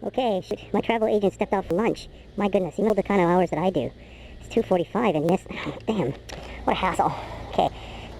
Okay, shoot. My travel agent stepped out for lunch. My goodness, you know the kind of hours that I do. It's 2:45 and yes, damn, what a hassle. Okay,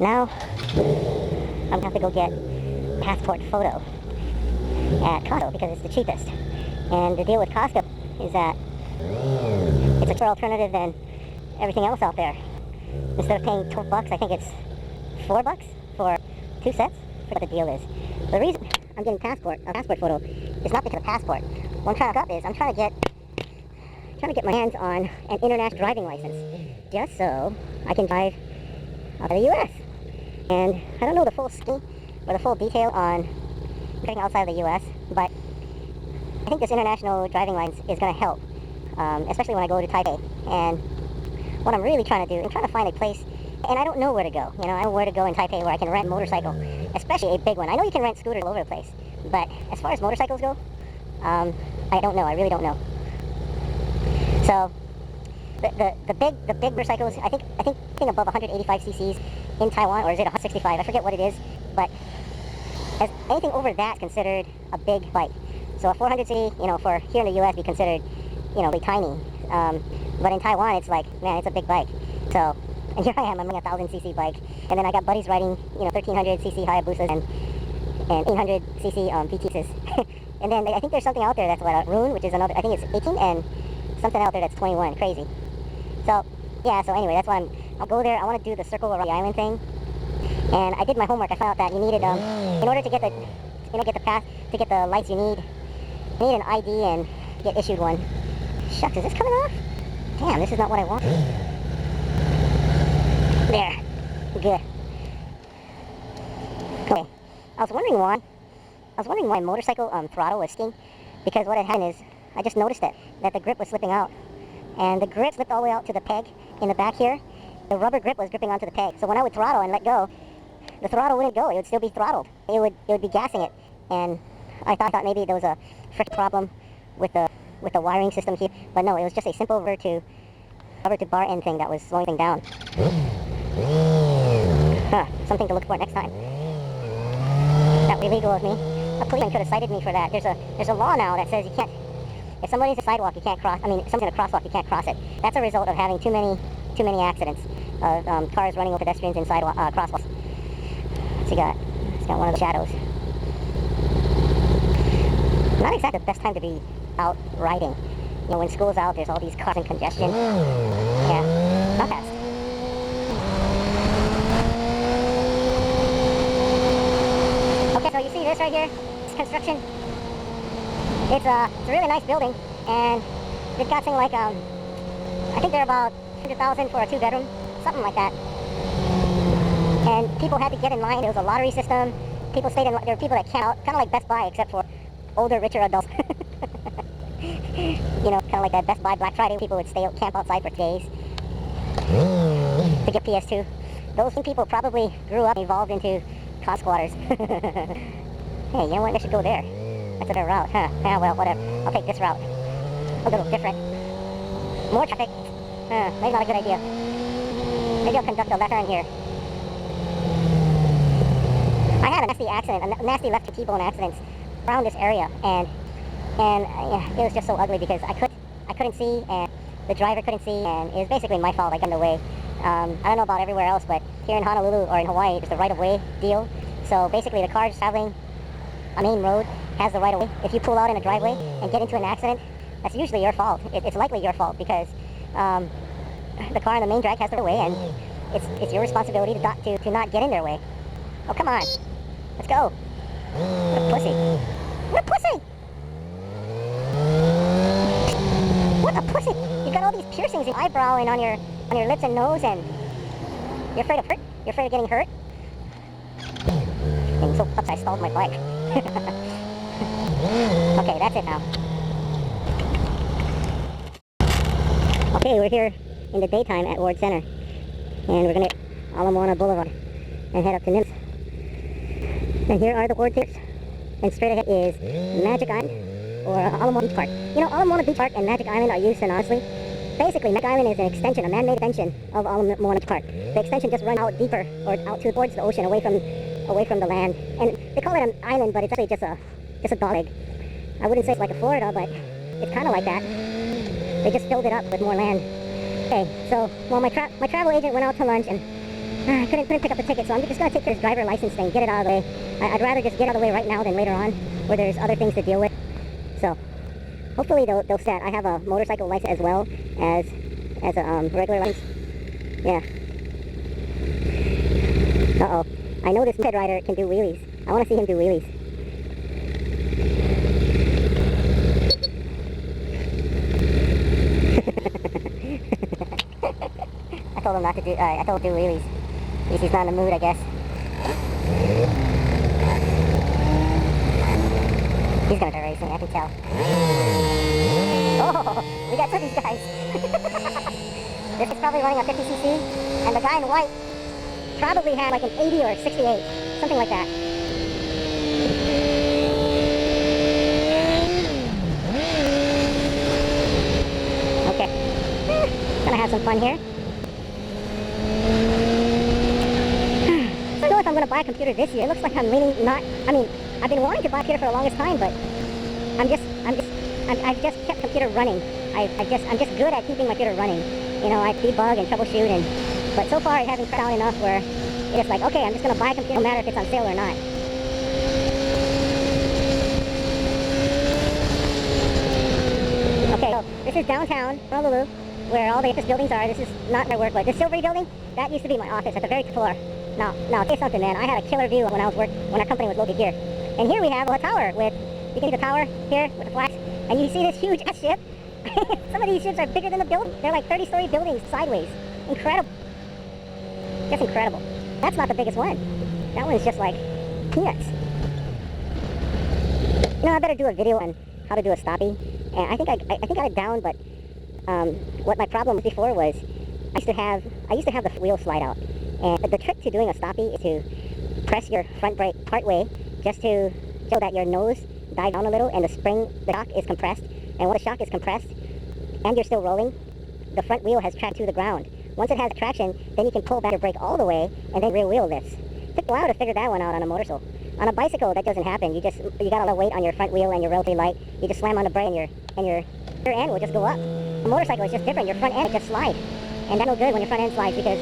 now I'm gonna have to go get passport photo at Costco because it's the cheapest. And the deal with Costco is that it's a cheaper alternative than everything else out there. Instead of paying $12, I think it's $4 for 2 sets. I forget what the deal is. The reason I'm getting a passport photo is not because of passport. What I'm trying to look up is I'm trying to get my hands on an international driving license, just so I can drive out of the U.S. And I don't know the full scheme or the full detail on getting outside of the U.S., but I think this international driving license is going to help, especially when I go to Taipei. And what I'm really trying to do, I'm trying to find a place, and I don't know where to go. You know, I don't know where to go in Taipei where I can rent a motorcycle, especially a big one. I know you can rent scooters all over the place, but as far as motorcycles go, I don't know. I really don't know. So the big motorcycles, I think above 185 cc's in Taiwan, or is it 165? I forget what it is, but as anything over that's considered a big bike. So a 400cc, you know, for here in the U.S. be considered, you know, really tiny. But in Taiwan, it's like, man, it's a big bike. So, and here I am, I'm on a 1000cc bike, and then I got buddies riding, you know, 1300cc Hayabusas and 800cc VTSs. And then I think there's something out there that's what, Rune, which is another, I think it's 18, and something out there that's 21, crazy. So, yeah, so anyway, that's why I'll go there. I want to do the circle around the island thing. And I did my homework. I found out that you needed, in order to get the, get the pass, to get the lights, you need an ID and get issued one. Shucks, is this coming off? Damn, this is not what I want. There. Good. Okay. I was wondering why motorcycle throttle was sticking, because what had happened is I just noticed that the grip was slipping out, and the grip slipped all the way out to the peg in the back here. The rubber grip was gripping onto the peg, so when I would throttle and let go, the throttle wouldn't go. It would still be throttled. It would be gassing it, and I thought maybe there was a friction problem with the wiring system here, but no, it was just a simple rubber to bar end thing that was slowing things down. Huh, something to look for next time. That was illegal of me. A policeman could have cited me for that. There's a law now that says you can't, if somebody's in a sidewalk, you can't cross, if someone's in a crosswalk, you can't cross it. That's a result of having too many accidents of cars running over pedestrians in sidewalk, crosswalks. What's he got? He's got one of the shadows. Not exactly the best time to be out riding. You know, when school's out, there's all these cars and congestion. Yeah, not fast. Okay, so you see this right here? It's construction. It's a really nice building, and they've got something like, I think they're about 100,000 for a 2-bedroom, something like that. And people had to get in line. There was a lottery system. People stayed in line. There were people that camped out, kind of like Best Buy, except for older, richer adults. You know, kind of like that Best Buy Black Friday. People would camp outside for days to get PS2. Those people probably grew up and evolved into car squatters. Hey, you know what? They should go there. That's a better route, huh? Yeah, well, whatever. I'll take this route. A little different. More traffic. Maybe not a good idea. Maybe I'll conduct a left turn here. I had a nasty accident, a nasty left to T-bone accidents around this area, and yeah, it was just so ugly because I couldn't see, and the driver couldn't see, and it was basically my fault. I got in the way. I don't know about everywhere else, but here in Honolulu or in Hawaii, there's the right-of-way deal. So basically, the car traveling a main road has the right-of-way. If you pull out in a driveway and get into an accident, that's usually your fault. It's likely your fault because the car on the main drag has the way, and it's your responsibility to not get in their way. Oh, come on. Let's go. What a pussy. What a pussy! What a pussy! You've got all these piercings in your eyebrow and on your lips and nose, and you're afraid of hurt? You're afraid of getting hurt? I'm so upset I stalled my bike. Okay, that's it now. Okay, we're here in the daytime at Ward Center, and we're gonna Ala Moana Boulevard and head up to Nimitz. And here are the Ward tiers, and straight ahead is Magic Island or Ala Moana Beach Park. You know, Ala Moana Beach Park and Magic Island are used synonymously. Basically, Magic Island is an extension, a man-made extension of Ala Moana Beach Park. The extension just runs out deeper or out towards the ocean, away from the land. And they call it an island, but it's actually just a dog leg. I wouldn't say it's like a Florida, but it's kind of like that. They just filled it up with more land. Okay, so, well, my travel agent went out to lunch, and I couldn't pick up the ticket, so I'm just going to take this driver license thing, get it out of the way. I'd rather just get out of the way right now than later on, where there's other things to deal with. So, hopefully they'll set. I have a motorcycle license as well as a regular license. Yeah. Uh-oh. I know this moped rider can do wheelies. I want to see him do wheelies. I told him not to do, I told him to do wheelies. He's not in the mood, I guess. He's gonna start racing, I can tell. Oh, we got two of these guys. This is probably running a 50cc, and the guy in white probably had like an 80 or 68, something like that. Okay, gonna have some fun here. I don't know if I'm gonna buy a computer this year. It looks like I'm leaning not. I mean, I've been wanting to buy a computer for the longest time, but I've just kept computer running. I'm just good at keeping my computer running. You know, I debug and troubleshoot, but so far it hasn't crowded enough where it's like, okay, I'm just gonna buy a computer no matter if it's on sale or not. Okay, so this is downtown Honolulu, where all the office buildings are. This is not my work, but the Silvery building, that used to be my office at the very floor. Now, I'll tell you something, man. I had a killer view when our company was located here. And here we have a tower with, you can see the tower here with the flags, and you see this huge S ship. Some of these ships are bigger than the building. They're like 30-story buildings sideways. Incredible. Just incredible. That's not the biggest one. That one's just like peanuts. You know, I better do a video on how to do a stoppie. And I think I got it down, but what my problem was before was I used to have the wheel slide out. And the trick to doing a stoppie is to press your front brake part way just to show that your nose dives down a little and the shock is compressed. And when the shock is compressed and you're still rolling, the front wheel has tracked to the ground. Once it has traction, then you can pull back your brake all the way and then rear wheel this. It took a while to figure that one out on a motorcycle. On a bicycle, that doesn't happen. You got a lot of weight on your front wheel and you're relatively light. You just slam on the brake and your rear end will just go up. A motorcycle is just different. Your front end will just slide. And that's no good when your front end slides because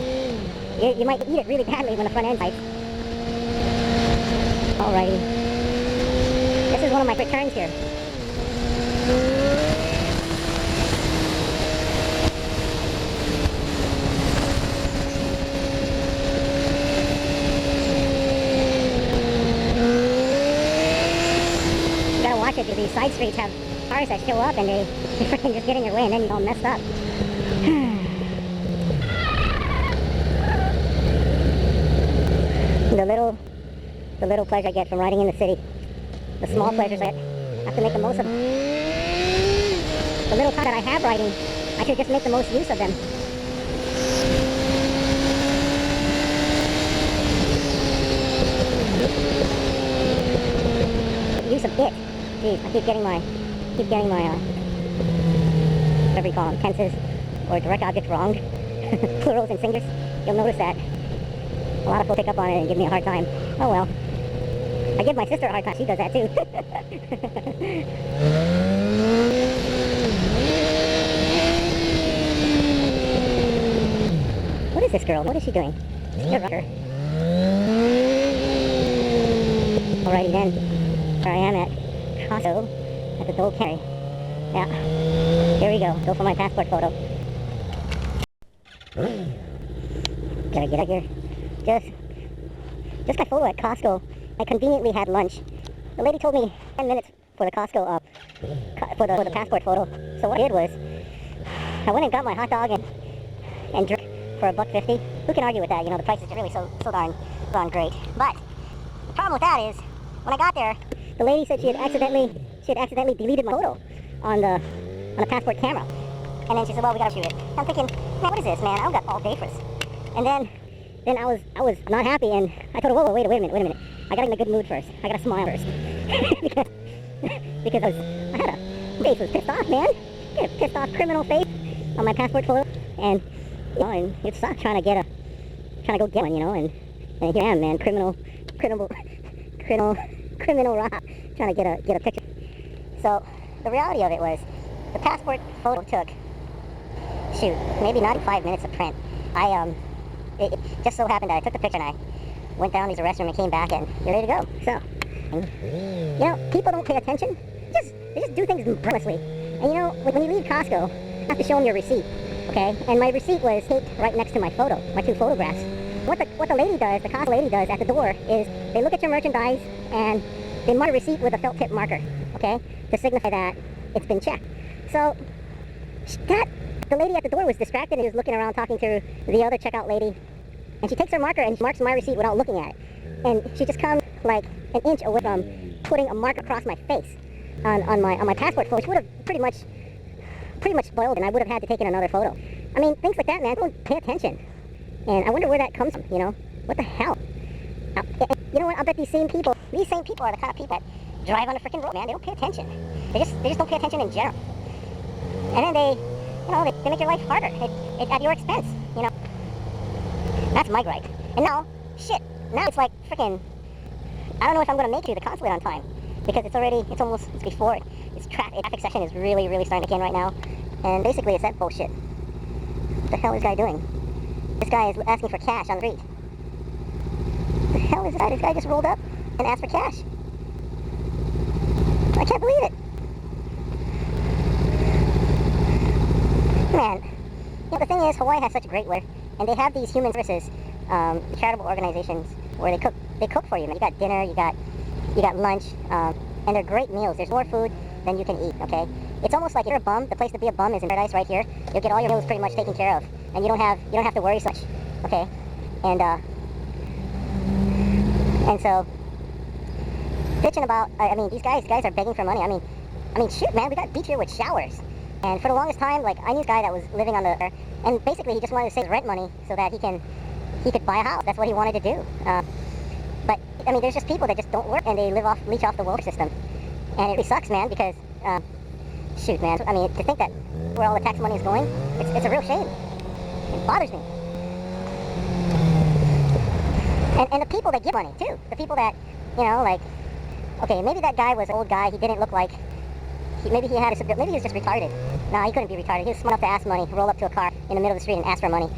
you might eat it really badly when the front end slides. Alrighty. This is one of my quick turns here. You gotta watch it because these side streets have cars that show up and they freaking just get in your way and then you're all messed up. The little pleasure I get from riding in the city. The small pleasures I have to make the most of them. The little time that I have riding, I should just make the most use of them. Use of it. Geez, I keep getting my whatever you call them, tenses or direct objects wrong. Plurals and singulars. You'll notice that a lot of people pick up on it and give me a hard time. Oh well. I give my sister a hard time. She does that too. What is this girl? What is she doing? She's a rocker. Alrighty then. Here I am at Costco at the Dole Carry. Yeah. Here we go. Go for my passport photo. Gotta get out here. Just got photo at Costco. I conveniently had lunch. The lady told me 10 minutes for the Costco for the passport photo. So what I did was I went and got my hot dog and drink for $1.50. Who can argue with that? You know, the price is really so darn great. But the problem with that is when I got there, the lady said she had accidentally deleted my photo on the passport camera. And then she said, well, we gotta shoot it. I'm thinking, man, what is this, man? I don't got all day for this. And then I was not happy, and I told her, whoa, wait a minute. I gotta get in a good mood first. I gotta smile first. because I had a face was pissed off, man. I had a pissed off criminal face on my passport photo, and you know, and it sucked trying to go get one, you know, and here I am, man, criminal Rob, trying to get a picture. So the reality of it was, the passport photo took, shoot, maybe not 5 minutes to print. It just so happened that I took the picture and I went down to the restroom and came back and you're ready to go. So, you know, people don't pay attention. They just do things brainlessly. And you know, when you leave Costco, you have to show them your receipt, okay? And my receipt was taped right next to my photo, my 2 photographs. What the lady does, the Costco lady does at the door is they look at your merchandise and they mark a receipt with a felt tip marker, okay? To signify that it's been checked. So, the lady at the door was distracted and was looking around talking to the other checkout lady. And she takes her marker and she marks my receipt without looking at it. And she just comes like an inch away from putting a mark across my face on my passport photo, which would have pretty much spoiled, and I would have had to take in another photo. I mean, things like that, man, don't pay attention. And I wonder where that comes from, you know? What the hell? You know what? I bet these same people are the kind of people that drive on the freaking road, man. They don't pay attention. They just don't pay attention in general. And then they make your life harder at your expense, you know? That's my gripe. And now it's like freaking, I don't know if I'm going to make it to the consulate on time. Because it's before traffic session is really, really starting to kick in right now. And basically it's that bullshit. What the hell is this guy doing? This guy is asking for cash on the street. What the hell is this guy? This guy just rolled up and asked for cash. I can't believe it. Man, you know, the thing is, Hawaii has such great weather, and they have these human services, charitable organizations where they cook for you. Man. You got dinner, you got lunch, and they're great meals. There's more food than you can eat, okay? It's almost like if you're a bum, the place to be a bum is in Paradise right here. You'll get all your meals pretty much taken care of, and you don't have to worry so much, okay? And so bitching about, I mean, these guys are begging for money. I mean, shoot, man, we got beach here with showers. And for the longest time, like, I knew this guy that was living on the, and basically he just wanted to save his rent money so that he could buy a house. That's what he wanted to do. But I mean, there's just people that just don't work and they leech off the welfare system, and it really sucks, man. Because shoot, man. I mean, to think that where all the tax money is going, it's a real shame. It bothers me. And the people that give money too. The people that, you know, like, okay, maybe that guy was an old guy. He didn't look like. Maybe he was just retarded. Nah, he couldn't be retarded. He was smart enough to ask money, roll up to a car in the middle of the street and ask for money.